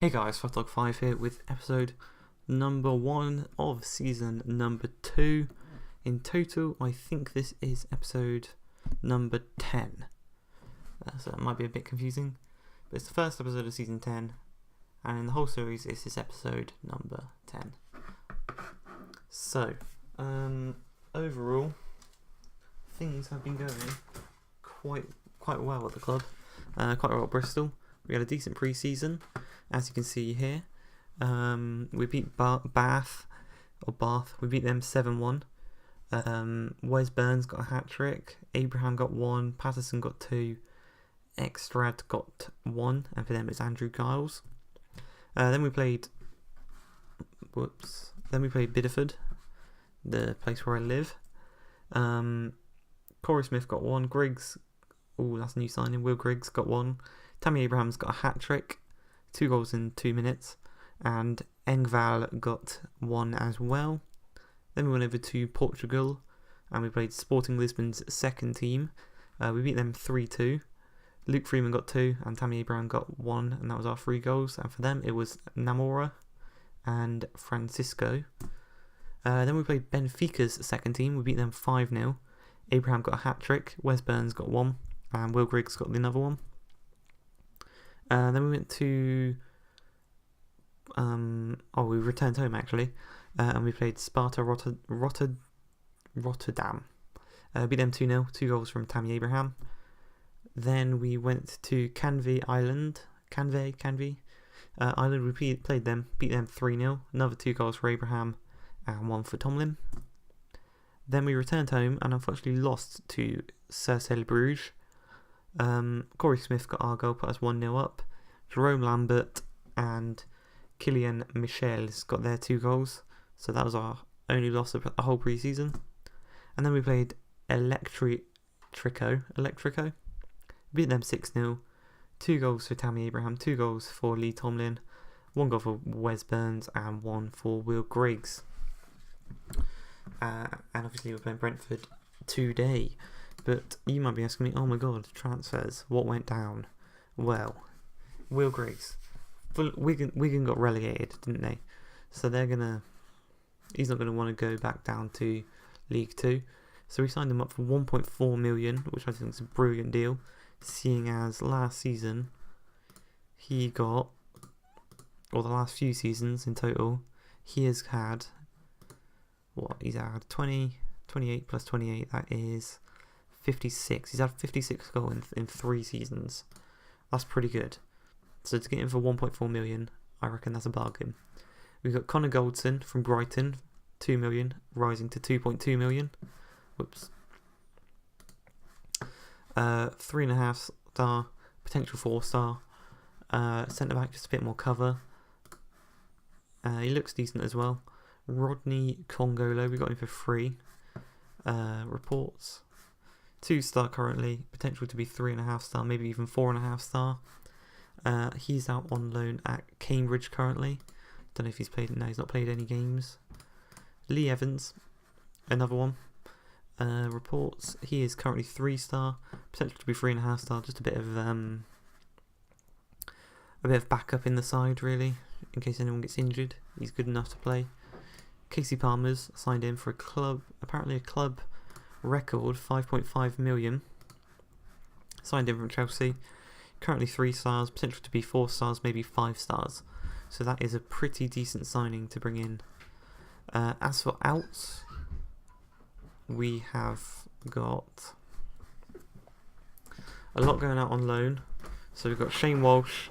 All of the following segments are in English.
Hey guys, Dog5 here with episode number 1 of season number 2. In total, I think this is episode number 10. So that might be a bit confusing, but it's the first episode of season 10, and in the whole series, this is episode number 10. So, overall, things have been going quite well at the club, quite well at Bristol. We had a decent pre-season, as you can see here. We beat Bath. We beat them 7-1. Wes Burns got a hat-trick. Abraham got 1. Patterson got 2. Extrad got 1. And for them it's Andrew Giles. Then we played Bideford, the place where I live. Corey Smith got 1. Griggs, that's a new signing. Will Griggs got 1. Tammy Abraham's got a hat-trick. 2 goals in 2 minutes, and Engval got 1 as well. Then we went over to Portugal, and we played Sporting Lisbon's second team. We beat them 3-2. Luke Freeman got 2, and Tammy Abraham got 1, and that was our 3 goals. And for them, it was Namora and Francisco. Then we played Benfica's second team. We beat them 5-0. Abraham got a hat-trick. Wes Burns got 1, and Will Griggs got another 1. Then we went to we returned home actually, and we played Sparta Rotterdam. Beat them 2-0, 2 goals from Tammy Abraham. Then we went to Canvey Island. We played them, beat them 3-0, another 2 goals for Abraham and 1 for Tomlin. Then we returned home and unfortunately lost to Cercle Bruges. Corey Smith got our goal, put us 1-0 up. Jerome Lambert and Killian Michels got their 2 goals. So that was our only loss of the whole pre-season. And then we played Electrico. Beat them 6-0. 2 goals for Tammy Abraham, 2 goals for Lee Tomlin, 1 goal for Wes Burns and 1 for Will Griggs. And obviously we're playing Brentford today. But you might be asking me, oh my god, transfers, what went down? Well, Will Griggs, Wigan got relegated, didn't they? So he's not going to want to go back down to League 2. So we signed him up for 1.4 million, which I think is a brilliant deal, seeing as last season he got, or the last few seasons in total, he has had, he's had 28 plus 28, that is 56. He's had 56 goals in 3 seasons. That's pretty good. So to get him for 1.4 million, I reckon that's a bargain. We've got Connor Goldson from Brighton, 2 million, rising to 2.2 million. Whoops. 3.5 star, potential 4 star. Centre back, just a bit more cover. He looks decent as well. Rodney Congolo, we got him for free. Reports. 2 star currently, potential to be 3.5 star, maybe even 4.5 star. He's out on loan at Cambridge currently. Don't know if he's played. No, he's not played any games. Lee Evans, another one. Reports. He is currently 3 star, potential to be 3.5 star. Just a bit of backup in the side really, in case anyone gets injured. He's good enough to play. Casey Palmer's signed in for a club record 5.5 million. Signed in from Chelsea. Currently 3 stars, potential to be 4 stars, maybe 5 stars. So that is a pretty decent signing to bring in. As for outs, we have got a lot going out on loan. So we've got Shane Walsh,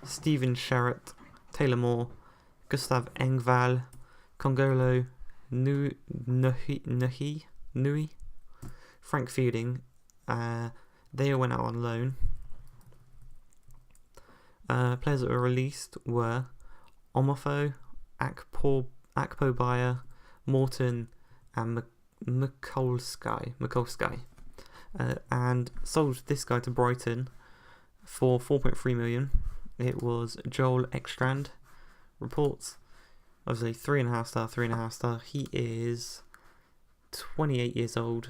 Stephen Sherratt, Taylor Moore, Gustav Engval, Congolo, Nui, Frank Fielding. They all went out on loan. Players that were released were Omofo, Akpo Bayer, Morton, and Mikolsky. And sold this guy to Brighton for 4.3 million. It was Joel Ekstrand. Reports, obviously 3.5 star. He is 28 years old.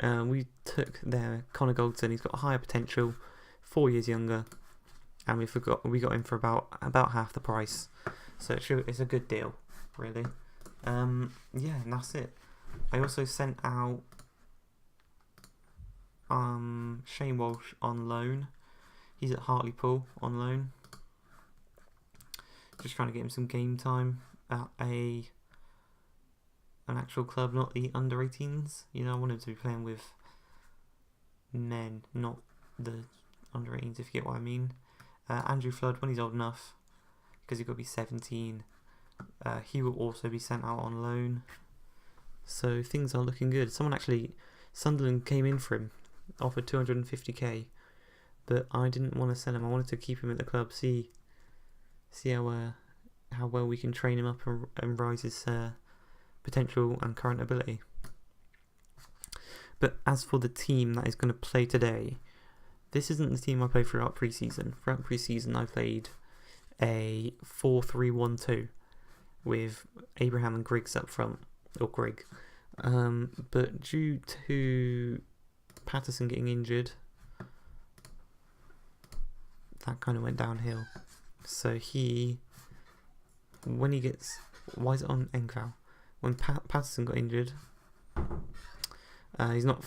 We took there Connor Goldson. He's got higher potential, 4 years younger, and we got him for about half the price, so it's a good deal, really. Yeah, and that's it. I also sent out Shane Walsh on loan. He's at Hartlepool on loan. Just trying to get him some game time at an actual club, not the under 18s. You know, I want him to be playing with men, not the under 18s, if you get what I mean. Andrew Flood, when he's old enough, because he's got to be 17, he will also be sent out on loan. So things are looking good. Sunderland came in for him, offered 250k, but I didn't want to sell him. I wanted to keep him at the club, see how well we can train him up and rise his potential and current ability. But as for the team that is going to play today, this isn't the team I played throughout pre-season. Throughout pre-season, I played a 4-3-1-2 with Abraham and Griggs up front, or Grigg. But due to Patterson getting injured, that kind of went downhill. So when he gets, why is it on Encal? When Patterson got injured, he's not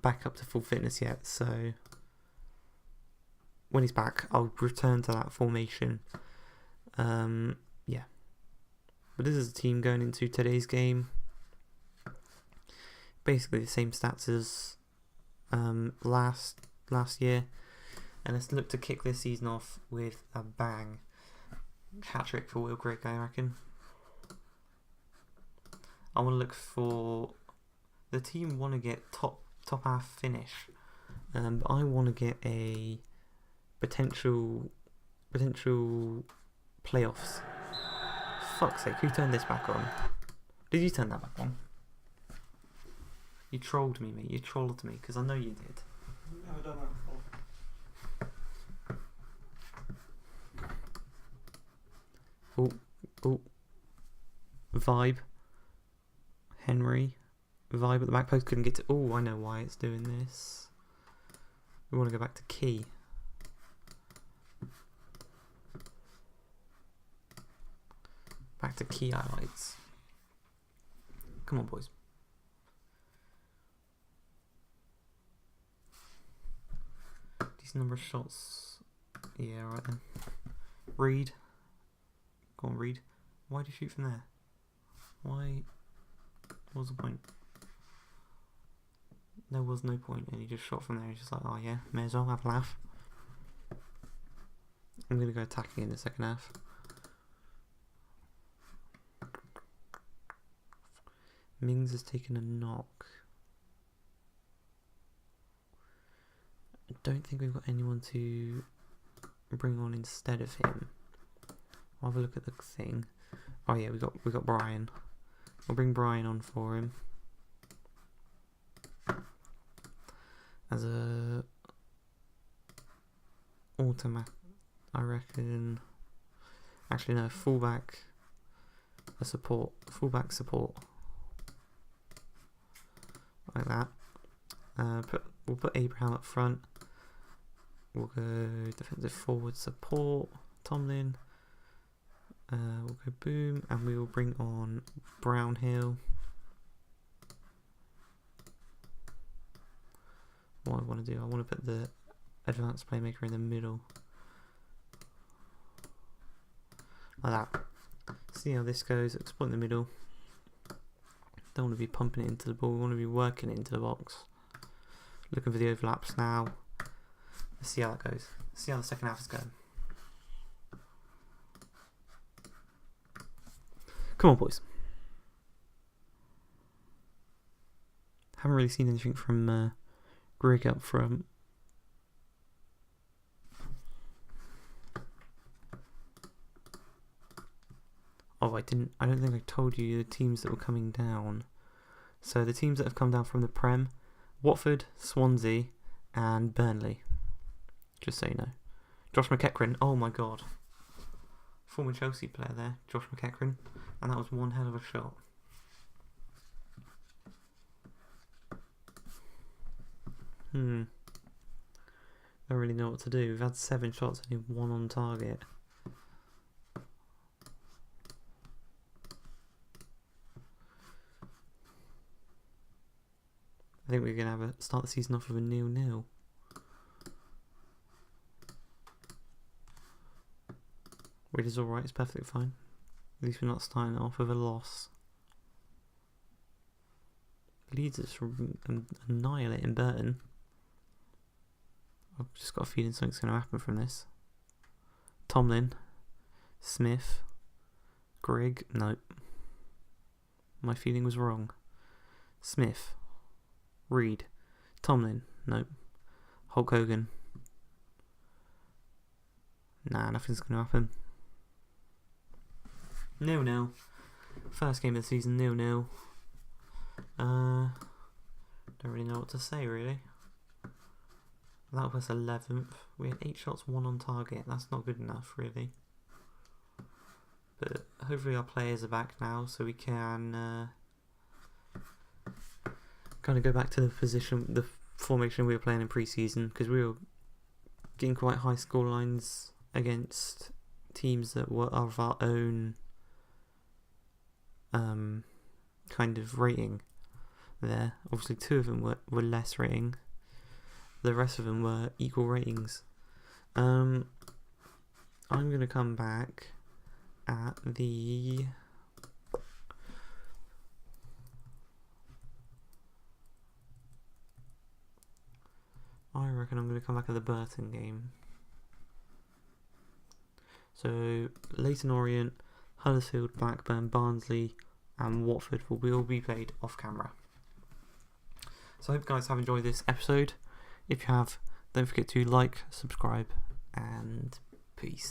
back up to full fitness yet. So when he's back, I'll return to that formation. Yeah. But this is a team going into today's game. Basically the same stats as last year. And let's look to kick this season off with a bang. Hat-trick for Will Griggs, I reckon. I want to look for... The team want to get top half finish. But I want to get a potential playoffs. Fuck's sake, who turned this back on? Did you turn that back on? You trolled me, mate. You trolled me, because I know you did. I've never done that before. Oh. Vibe. Henry. Vibe at the back post, couldn't get to... Oh, I know why it's doing this. We want to go back to Key. Back to Key highlights. Come on, boys. Decent number of shots. Yeah, right then. Reed. Go on, Reed. Why did you shoot from there? Why? What was the point? There was no point, and he just shot from there. He's just like, oh yeah, may as well have a laugh. I'm going to go attacking in the second half. Mings has taken a knock. I don't think we've got anyone to bring on instead of him. I'll have a look at the thing. Oh yeah, we got Brian. We'll bring Brian on for him as a automatic. I reckon. Actually, no, fullback support, like that. We'll put Abraham up front. We'll go defensive forward support, Tomlin. We'll go boom, and we will bring on Brownhill. What I want to do, I want to put the advanced playmaker in the middle. Like that. See how this goes, exploit the middle. Don't want to be pumping it into the ball, we want to be working it into the box. Looking for the overlaps now. Let's see how that goes. Let's see how the second half is going. Come on, boys. Haven't really seen anything from Griggs up front. Oh, I don't think I told you the teams that were coming down. So the teams that have come down from the Prem: Watford, Swansea, and Burnley. Just so you know. Josh McEachran, oh my god. Former Chelsea player there, Josh McEachran. And that was one hell of a shot. Don't really know what to do. We've had 7 shots, only 1 on target. I think we're going to start the season off with a 0-0. Which is alright, it's perfectly fine. At least we're not starting off with a loss. Leeds is annihilating Burton. I've just got a feeling something's going to happen from this. Tomlin. Smith. Griggs. Nope. My feeling was wrong. Smith. Reed. Tomlin. Nope. Hulk Hogan. Nah, nothing's going to happen. 0-0. First game of the season, 0-0. Don't really know what to say, really. That was 11th. We had 8 shots, 1 on target. That's not good enough, really. But hopefully our players are back now, so we can kind of go back to the formation we were playing in pre-season, because we were getting quite high score lines against teams that were of our own kind of rating there. Obviously 2 of them were less rating. The rest of them were equal ratings. I'm going to come back at the... I reckon I'm going to come back at the Burton game. So, Leyton Orient, Huddersfield, Blackburn, Barnsley and Watford will all be played off camera. So I hope you guys have enjoyed this episode. If you have, don't forget to like, subscribe and peace.